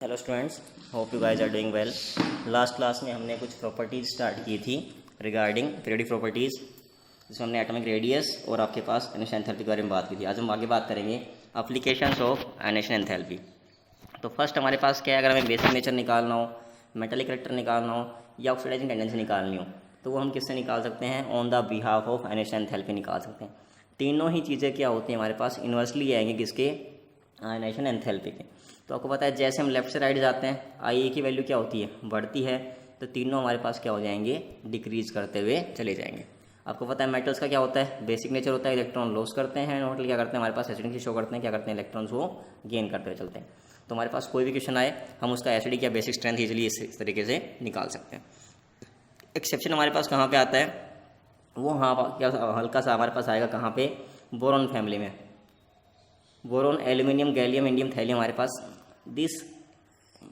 Hello students, hope you guys are doing well. Last class में हमने कुछ properties start की थी रिगार्डिंग पीरियोडिक प्रॉपर्टीज़, जिसमें हमने एटॉमिक रेडियस और आपके पास आयनेशन एंथैल्पी के बारे में बात की थी। आज हम आगे बात करेंगे एप्लीकेशंस ऑफ आयनेशन एंथैल्पी। तो फर्स्ट हमारे पास क्या है, अगर हमें बेसिक नेचर निकालना हो, मेटलिक कैरेक्टर निकालना हो या ऑक्सीडाइजिंग टेंडेंसी निकालनी हो, तो वो हम किससे निकाल सकते हैं? On the behalf of ionisation enthalpy निकाल सकते हैं। तीनों ही चीज़ें क्या होती हैं हमारे पास? इन्वर्सली आएंगे किसके? आयनेशन एंथैल्पी के। तो आपको पता है जैसे हम लेफ्ट से राइट जाते हैं आई ए की वैल्यू क्या होती है? बढ़ती है। तो तीनों हमारे पास क्या हो जाएंगे? डिक्रीज करते हुए चले जाएंगे। आपको पता है मेटल्स का क्या होता है? बेसिक नेचर होता है, इलेक्ट्रॉन लॉस करते हैं, नॉट क्या करते हैं हमारे पास एसिडिटी शो करते हैं, क्या करते हैं इलेक्ट्रॉन्स वो गेन करते हुए चलते हैं। तो हमारे पास कोई भी क्वेश्चन आए हम उसका एसिडिक या बेसिक स्ट्रेंथ इजीली इस तरीके से निकाल सकते हैं। एक्सेप्शन हमारे पास कहाँ पे आता है? वो हाँ क्या हल्का सा हमारे पास आएगा कहाँ पे? बोरॉन फैमिली में। Boron, aluminium, gallium, indium, thallium हमारे पास this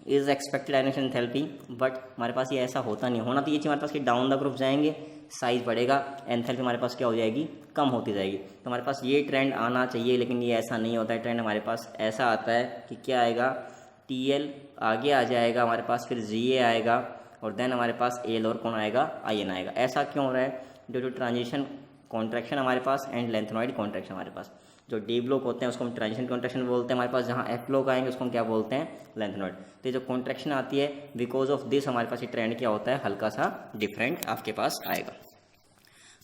is expected ionisation enthalpy, but हमारे पास ये ऐसा होता नहीं। होना तो ये चीज़ हमारे पास कि डाउन द ग्रुप जाएंगे, साइज बढ़ेगा, एंथैल्पी हमारे पास क्या हो जाएगी? कम होती जाएगी। तो हमारे पास ये ट्रेंड आना चाहिए, लेकिन ये ऐसा नहीं होता है। ट्रेंड हमारे पास ऐसा आता है कि क्या आएगा? TL आगे आ जाएगा हमारे पास, फिर Ga आएगा और देन हमारे पास Al और कौन आएगा? In आएगा। ऐसा क्यों हो रहा है? ड्यू टू ट्रांजिशन कॉन्ट्रैक्शन हमारे पास एंड लेंथनॉइड कॉन्ट्रैक्शन हमारे पास। जो डी ब्लॉक होते हैं उसको हम ट्रांजिशन कॉन्ट्रैक्शन बोलते हैं हमारे पास, जहाँ एफ ब्लॉक आएंगे उसको हम क्या बोलते हैं? लेंथनॉइड। तो ये जो कॉन्ट्रैक्शन आती है बिकॉज ऑफ दिस हमारे पास ये ट्रेंड क्या होता है? हल्का सा डिफरेंट आपके पास आएगा।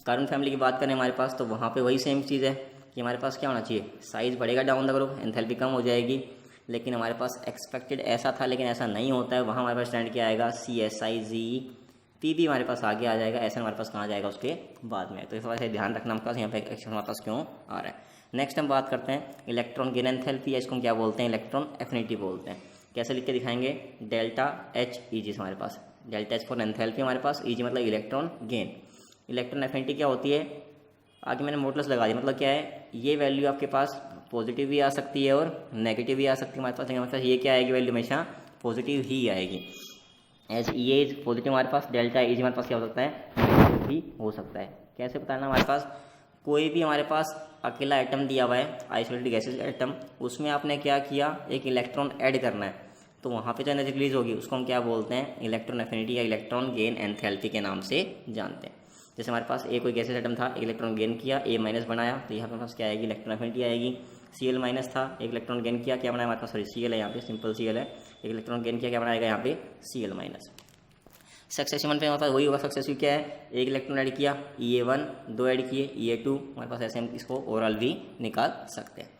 कार्बन फैमिली की बात करें हमारे पास, तो वहाँ पे वही सेम चीज़ है कि हमारे पास क्या होना चाहिए? साइज बढ़ेगा डाउन द ग्रुप, एंथैल्पी कम हो जाएगी। लेकिन हमारे पास एक्सपेक्टेड ऐसा था, लेकिन ऐसा नहीं होता है। वहाँ हमारे पास ट्रेंड क्या आएगा? CSIGE, P भी हमारे पास आगे आ जाएगा, ऐसा हमारे पास कहाँ जाएगा? उसके बाद में। तो इस वजह से ध्यान रखना हमारे पास यहाँ पे एक्शन हमारे पास क्यों आ रहा है। नेक्स्ट हम बात करते हैं इलेक्ट्रॉन गेन एंथैल्पी, या इसको हम क्या बोलते हैं? इलेक्ट्रॉन एफिनिटी बोलते हैं। कैसे लिख के दिखाएंगे? डेल्टा H EG हमारे पास, डेल्टा H फॉर एंथैल्पी हमारे पास, EG मतलब इलेक्ट्रॉन गेन। इलेक्ट्रॉन एफिनिटी क्या होती है? आगे मैंने मोटलेस लगा दिया, मतलब क्या है? ये वैल्यू आपके पास पॉजिटिव भी आ सकती है और नेगेटिव भी आ सकती है हमारे पास, लेकिन हमारे पास ये क्या आएगी? वैल्यू हमेशा पॉजिटिव ही आएगी। एज ये इज पॉजिटिव हमारे पास, डेल्टा EG हमारे पास क्या हो सकता है? नेगेटिव भी हो सकता है। कैसे बताना? हमारे पास कोई भी हमारे पास अकेला एटम दिया हुआ है, आइसोलेटेड गैसेज एटम, उसमें आपने क्या किया? एक इलेक्ट्रॉन ऐड करना है, तो वहाँ पे जो एनर्जी रिलीज होगी उसको हम क्या बोलते हैं? इलेक्ट्रॉन एफिनिटी या इलेक्ट्रॉन गेन एंथैल्पी के नाम से जानते हैं। जैसे हमारे पास कोई गैसेज एटम था, एक इलेक्ट्रॉन गेन किया, A- बनाया, तो यहाँ पे पास क्या आएगी? इलेक्ट्रॉन एफिनिटी आएगी। Cl- था, एक इलेक्ट्रॉन गेन किया, क्या बनाया हमारे पास? सॉरी Cl है यहाँ पे, सिंपल Cl है, एक इलेक्ट्रॉन गेन किया, क्या बनाएगा यहाँ पे? Cl-। सक्सेसिव पे हमारे पास वही होगा। सक्सेसिव क्या है? एक इलेक्ट्रॉन ऐड किया, EA1, दो ऐड किए, EA2, हमारे पास ऐसे हम इसको ओवरऑल भी निकाल सकते हैं।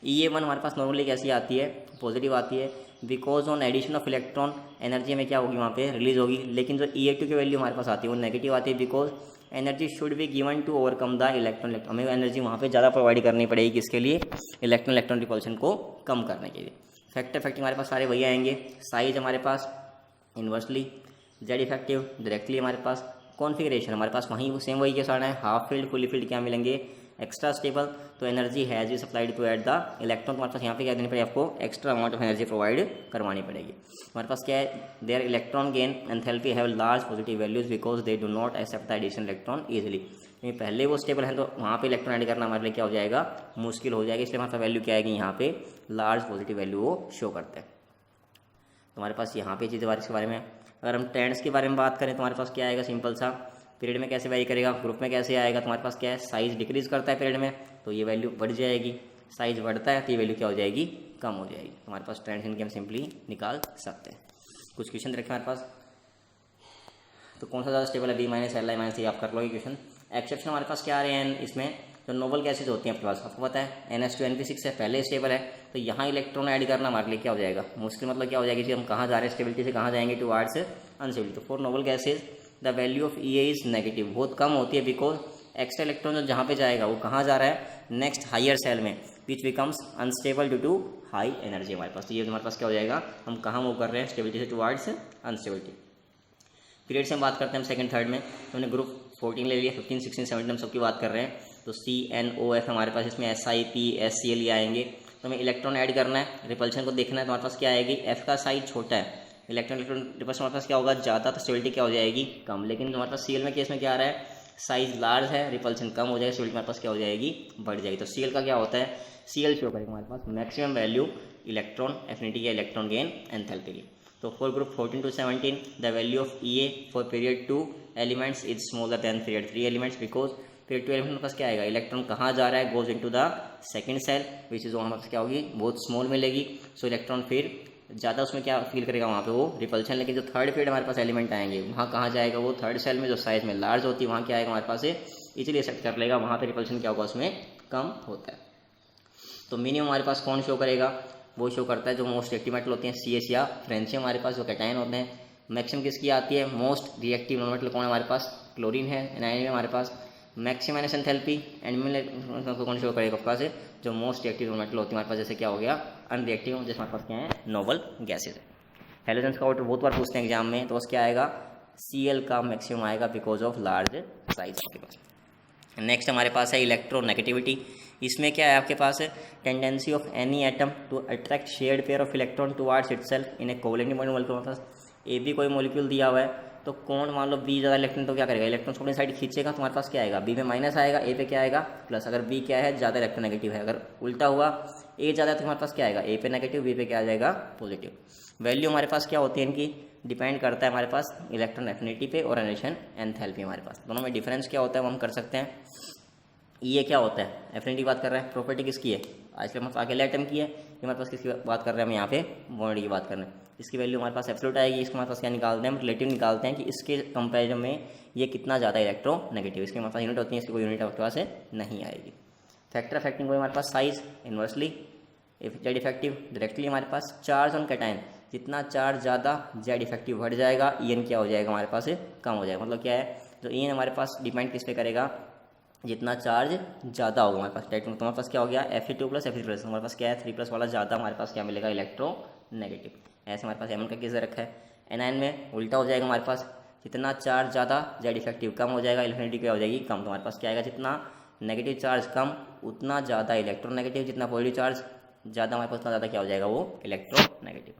EA1 हमारे पास नॉर्मली कैसी आती है? पॉजिटिव आती है, because on addition of electron energy में क्या होगी? वहाँ पे रिलीज होगी। लेकिन जो EA2 की वैल्यू हमारे पास आती है वो नेगेटिव आती है, because energy should be given to overcome the electron. हमें एनर्जी वहाँ पे ज़्यादा प्रोवाइड करनी पड़ेगी, किसके लिए? इलेक्ट्रॉन रिपल्शन को कम करने के लिए। फैक्टर हमारे पास सारे वही आएंगे। साइज हमारे पास इन्वर्सली, जेड इफेक्टिव डायरेक्टली हमारे पास, कॉन्फिगरेशन हमारे पास वहीं सेम वही के साथ है। हाफ फील्ड, फुली फील्ड क्या मिलेंगे? Extra stable. तो energy has is supplied to at the electron, हमारे पास यहाँ पे क्या देनी पड़ेगी? आपको extra amount of energy provide करवानी पड़ेगी। हमारे पास क्या है? There electron gain enthalpy have large positive values because they do not accept the addition electron easily. क्योंकि पहले वो स्टेबल है तो वहाँ पे इलेक्ट्रॉन ऐड करना हमारे लिए क्या हो जाएगा? मुश्किल हो जाएगी। इसलिए हमारे पास वैल्यू क्या आएगी? यहाँ पे लार्ज पॉजिटिव वैल्यू वो शो करते हैं। तो हमारे पास यहाँ पे चीज़ें इसके बारे में। अगर हम ट्रेंड्स के बारे में बात करें तो हमारे पास क्या आएगा? सिंपल सा, पीरियड में कैसे वेरी करेगा, ग्रुप में कैसे आएगा? तो हमारे पास क्या है? साइज डिक्रीज करता है पीरियड में, तो ये वैल्यू बढ़ जाएगी। साइज बढ़ता है तो ये वैल्यू क्या हो जाएगी? कम हो जाएगी। तो हमारे पास ट्रेंड्स इनके हम सिंपली निकाल सकते हैं। कुछ क्वेश्चन रखें हमारे पास, तो कौन सा ज़्यादा स्टेबल है? B- Li- आप कर लोगे क्वेश्चन। एक्सेप्शन हमारे पास क्या आ रहे हैं इसमें? जो नोबल गैसेज होती हैं आपके पास, आपको पता है NH2 है, पहले स्टेबल है, तो यहाँ इलेक्ट्रॉन ऐड करना हमारे लिए क्या हो जाएगा? मुश्किल। मतलब क्या हो जाएगी कि हम कहाँ जा रहे हैं? स्टेबिलिटी से कहाँ जाएंगे? Towards unstability. तो for noble gases the value of EA is negative, बहुत कम होती है, बिकॉज एक्स्ट्रा इलेक्ट्रॉन जो जहाँ पे जाएगा वो कहाँ जा रहा है? नेक्स्ट हायर सेल में, which becomes unstable due to high energy हमारे पास। तो ये हमारे पास क्या हो जाएगा? हम कहाँ मूव कर रहे हैं? स्टेबिलिटी से टुवार्ड्स अनस्टेबिलिटी। पीरियड से हम बात करते हैं हम सेकंड थर्ड में, तो हमने ग्रुप 14 ले लिया, 15, 16, 17 हम सबकी बात कर रहे हैं। तो CNOF हमारे पास, इसमें SiP SCl आएंगे। तो हमें इलेक्ट्रॉन ऐड करना है, रिपल्शन को देखना है, तो हमारे पास क्या आएगी? F का साइज छोटा है, इलेक्ट्रॉन रिपल्शन हमारे पास क्या होगा? ज़्यादा, तो स्टेबिलिटी क्या हो जाएगी? कम। लेकिन हमारे पास Cl में केस में क्या आ रहा है? साइज लार्ज है, रिपल्शन कम हो जाएगा, स्टेबिलिटी हमारे पास क्या हो जाएगी? बढ़ जाएगी। तो Cl का क्या होता है? Cl शो करेगा हमारे पास मैक्सिमम वैल्यू इलेक्ट्रॉन एफिनिटी या इलेक्ट्रॉन गेन एंथैल्पी की। तो for group 14 to 17 the value of Ea for period 2 elements is smaller than period 3 elements, because period 2 element के पास क्या आएगा, इलेक्ट्रॉन कहाँ जा रहा है, goes into the second shell which is हमारे पास क्या होगी, बहुत स्मॉल मिलेगी। सो इलेक्ट्रॉन फिर ज़्यादा उसमें क्या फील करेगा, वहाँ पे वो रिपल्शन। लेकिन जो थर्ड पीरियड हमारे पास एलिमेंट आएंगे वहाँ कहाँ जाएगा, वो थर्ड सेल में जो साइज में लार्ज होती है वहाँ क्या आएगा हमारे पास से, इजीली एक्सेप्ट कर लेगा, वहाँ पे रिपल्शन क्या होगा उसमें कम होता है। तो मिनिमम हमारे पास कौन शो करेगा, वो शो करता है जो मोस्ट रिएक्टिव मेटल होते हैं CH या फ्रेंशियम हमारे पास जो कैटायन होते हैं। मैक्सिमम किसकी आती है, मोस्ट रिएक्टिव नॉन मेटल कौन है हमारे पास, क्लोरीन है। एनायन में हमारे पास मैक्सिमम एंथैल्पी एंड कौन शो करेगा आपके पास जो मोस्ट रिएक्टिव नॉन मेटल होती है हमारे पास, जैसे क्या हो गया अनरिएक्टिव, जैसे हमारे पास क्या है नोबल गैसेज है। हैलोजेंस का ऑर्डर बहुत बार पूछते हैं एग्जाम में, तो बस क्या आएगा Cl का मैक्सिमम आएगा बिकॉज ऑफ लार्ज साइज आपके पास। नेक्स्ट हमारे पास है इलेक्ट्रोनेगेटिविटी। इसमें क्या है आपके पास tendency of any atom to attract shared pair of electron towards itself in a covalent bond molecule. हमारे पास ए बी कोई मॉलिक्यूल दिया हुआ है, तो कौन मान लो बी ज़्यादा इलेक्ट्रॉन तो क्या करेगा, इलेक्ट्रॉन अपनी साइड खींचेगा, तो हमारे पास क्या आएगा, बी पे माइनस आएगा, ए पे क्या आएगा प्लस। अगर बी क्या है ज़्यादा इलेक्ट्रोनेगेटिव है, अगर उल्टा हुआ ए ज़्यादा तो हमारे पास क्या आएगा, ए पे नेगेटिव, बी पे क्या आ जाएगा पॉजिटिव। वैल्यू हमारे पास क्या होती है इनकी, डिपेंड करता है हमारे पास इलेक्ट्रॉन एफिनिटी पे और एनर्जी एंथैल्पी हमारे पास दोनों में डिफरेंस क्या होता है वो हम कर सकते हैं। ये क्या होता है, एफिनिटी बात कर रहे हैं, प्रॉपर्टी किसकी है, आज हम अकेले एटम की है, ये हमारे पास किसकी बात कर रहे हैं, हम यहाँ पे बॉन्ड की बात कर रहे हैं। इसकी वैल्यू हमारे पास एब्सोल्यूट आएगी, इसको हमारे पास क्या निकालते हैं, हम रिलेटिव निकालते हैं कि इसके कंपेरिजन में ये कितना ज़्यादा इलेक्ट्रोनेगेटिव, इसकी हमारे पास यूनिट होती है, इसकी कोई यूनिट आपके पास नहीं आएगी। फैक्टर अफेक्टिंग कोई हमारे पास size inversely, Z effective directly हमारे पास चार्ज ऑन कैटायन, जितना चार्ज ज़्यादा जेड इफेक्टिव बढ़ जाएगा, EN क्या हो जाएगा हमारे पास कम हो जाएगा। मतलब क्या है, जो EN हमारे पास डिपेंड किस पे करेगा, जितना चार्ज ज़्यादा होगा हमारे पास। डायरेक्ट तो हमारे पास क्या हो गया Fe2 प्लस Fe3+, हमारे पास क्या है 3+ वाला ज़्यादा हमारे पास क्या मिलेगा इलेक्ट्रोनेगेटिव। ऐसे हमारे पास Mn का केस रखा है। एनायन में उल्टा हो जाएगा हमारे पास, जितना चार्ज ज़्यादा जेड इफेक्टिव कम हो जाएगा, इलेक्ट्रोनिटी क्या हो जाएगी कम। तो हमारे पास क्या आएगा, जितना नेगेटिव चार्ज कम उतना ज़्यादा इलेक्ट्रोनेगेटिव, जितना पॉजिटिव चार्ज ज़्यादा हमारे पास उतना ज़्यादा क्या हो जाएगा वो इलेक्ट्रोनेगेटिव।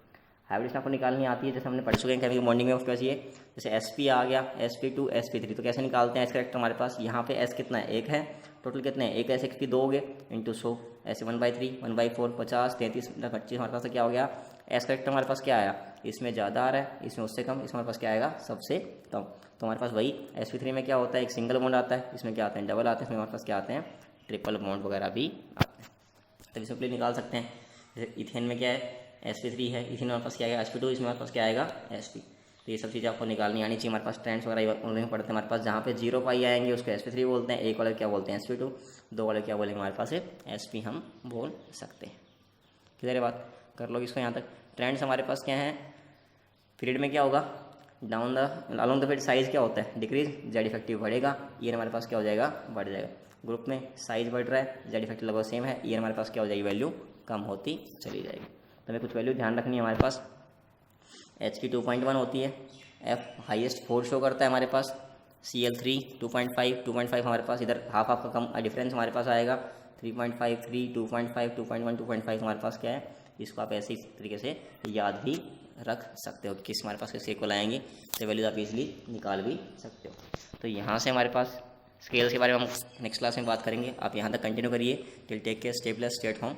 हाइब्रिड आपको निकालनी आती है, जैसे हमने पढ़ चुके हैं केमिकल बॉन्डिंग में उसके पास ये, जैसे Sp आ गया Sp2 Sp3, तो कैसे निकालते हैं, एस करेक्टर हमारे पास यहाँ पे S कितना है 1 है, टोटल कितने हैं 1 Sp 2 हो गए इंटू 100, ऐसे 1/3 1/4 50 33 25 हमारे पास क्या हो गया, एस करेक्टर हमारे पास क्या आया, इसमें ज़्यादा आ रहा है, इसमें उससे कम, इसमें हमारे पास क्या आएगा सबसे कम। तो हमारे पास वही Sp3 में क्या होता है, एक सिंगल बॉन्ड आता है, इसमें क्या आते हैं डबल आते हैं, इसमें हमारे पास क्या आते हैं ट्रिपल बॉन्ड वगैरह भी आते हैं। तो सिंपली निकाल सकते हैं। जैसे इथेन में क्या है Sp3 है, इथेन हमारे पास क्या आएगा Sp2, इसमें हमारे पास क्या आएगा Sp। तो ये सब चीज़ें आपको निकालनी आनी चाहिए। हमारे पास ट्रेंड्स वगैरह ऑनलाइन पढ़ते हैं हमारे पास, जहाँ पे 0 पाई आएंगे उसको Sp3 बोलते हैं, 1 वाले क्या बोलते हैं Sp2, 2 वाले क्या बोलेंगे हमारे पास Sp हम बोल सकते हैं। क्लियर है बात, कर लो इसको यहाँ तक। ट्रेंड्स हमारे पास क्या है, पीरियड में क्या होगा down the along the period size क्या होता है डिक्रीज, जेड इफेक्टिव बढ़ेगा, ये हमारे पास क्या हो जाएगा बढ़ जाएगा। ग्रुप में साइज बढ़ रहा है, जेड इफेक्टिव लगभग सेम है, ये हमारे पास क्या हो जाएगी वैल्यू कम होती चली जाएगी। तो हमें कुछ वैल्यू ध्यान रखनी है हमारे पास। H की 2.1 होती है, F हाईएस्ट 4 शो करता है हमारे पास, Cl3 2.5 हमारे पास, इधर हाफ का कम डिफरेंस हमारे पास आएगा 3.5 3 2.5 2.1 2.5 हमारे पास क्या है। इसको आप ऐसे तरीके से याद भी रख सकते हो, किस हमारे पास किस इक्वल आएंगे, तो वैल्यूज आप इजीली निकाल भी सकते हो। तो यहाँ से हमारे पास स्केल्स के बारे में हम नेक्स्ट क्लास में बात करेंगे। आप यहाँ तक कंटिन्यू करिए। Till take care, stay blessed, stay at home.